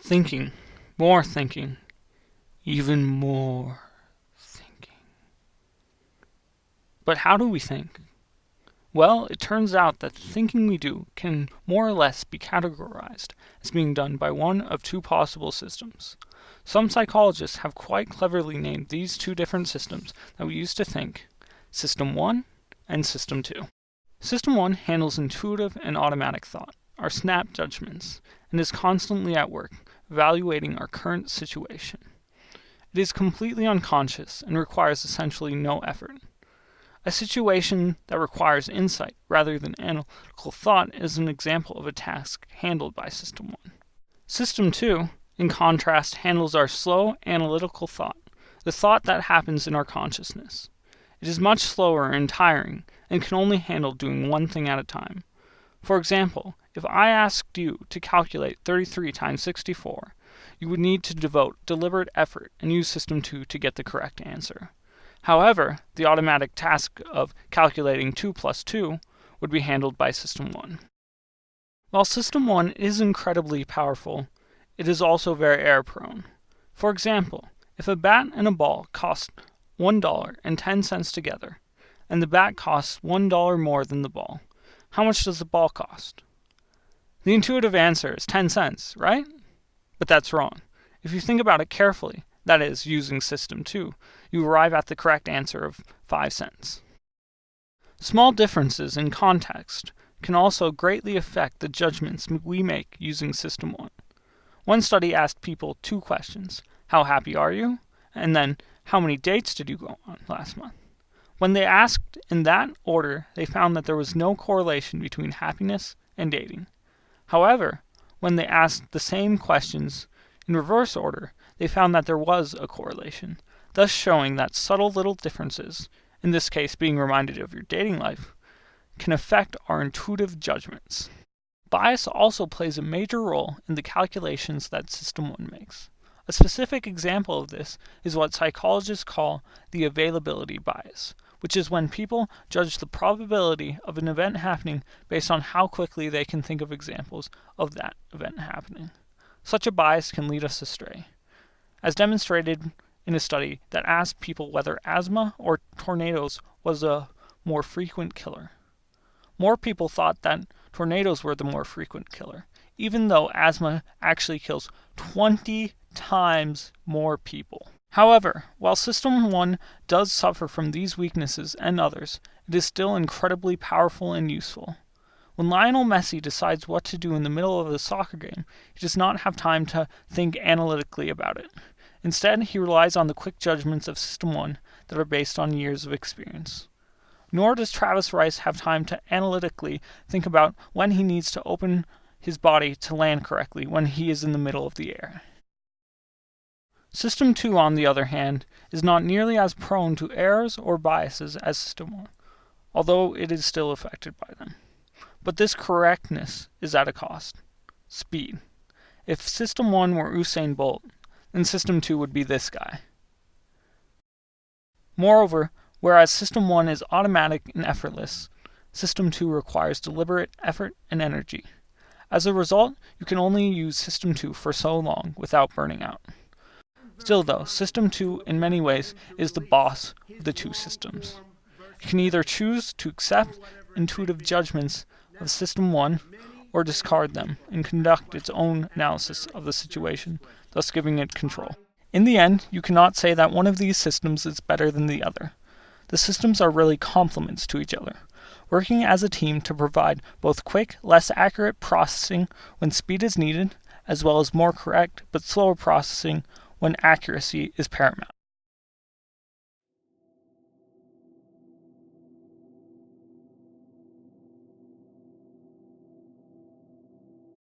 Thinking, more thinking, even more thinking. But how do we think? Well, it turns out that the thinking we do can more or less be categorized as being done by one of two possible systems. Some psychologists have quite cleverly named these two different systems that we use to think, System 1 and System 2. System 1 handles intuitive and automatic thought, our snap judgments, and is constantly at work, evaluating our current situation. It is completely unconscious and requires essentially no effort. A situation that requires insight rather than analytical thought is an example of a task handled by System 1. System 2, in contrast, handles our slow, analytical thought, the thought that happens in our consciousness. It is much slower and tiring, and can only handle doing one thing at a time. For example, if I asked you to calculate 33 times 64, you would need to devote deliberate effort and use System 2 to get the correct answer. However, the automatic task of calculating 2 plus 2 would be handled by System 1. While System 1 is incredibly powerful, it is also very error-prone. For example, if a bat and a ball cost $1.10 together, and the bat costs $1 more than the ball, how much does the ball cost? The intuitive answer is 10 cents, right? But that's wrong. If you think about it carefully, that is, using System 2, you arrive at the correct answer of 5 cents. Small differences in context can also greatly affect the judgments we make using System 1. One study asked people two questions: how happy are you? And then, how many dates did you go on last month? When they asked in that order, they found that there was no correlation between happiness and dating. However, when they asked the same questions in reverse order, they found that there was a correlation, thus showing that subtle little differences, in this case being reminded of your dating life, can affect our intuitive judgments. Bias also plays a major role in the calculations that System 1 makes. A specific example of this is what psychologists call the availability bias, which is when people judge the probability of an event happening based on how quickly they can think of examples of that event happening. Such a bias can lead us astray, as demonstrated in a study that asked people whether asthma or tornadoes was a more frequent killer. More people thought that tornadoes were the more frequent killer, even though asthma actually kills 20 times more people. However, while System 1 does suffer from these weaknesses and others, it is still incredibly powerful and useful. When Lionel Messi decides what to do in the middle of a soccer game, he does not have time to think analytically about it. Instead, he relies on the quick judgments of System 1 that are based on years of experience. Nor does Travis Rice have time to analytically think about when he needs to open his body to land correctly when he is in the middle of the air. System 2, on the other hand, is not nearly as prone to errors or biases as System 1, although it is still affected by them. But this correctness is at a cost: speed. If System 1 were Usain Bolt, then System 2 would be this guy. Moreover, whereas System 1 is automatic and effortless, System 2 requires deliberate effort and energy. As a result, you can only use System 2 for so long without burning out. Still though, System 2 in many ways is the boss of the two systems. You can either choose to accept intuitive judgments of System 1 or discard them and conduct its own analysis of the situation, thus giving it control. In the end, you cannot say that one of these systems is better than the other. The systems are really complements to each other, working as a team to provide both quick, less accurate processing when speed is needed, as well as more correct but slower processing when accuracy is paramount.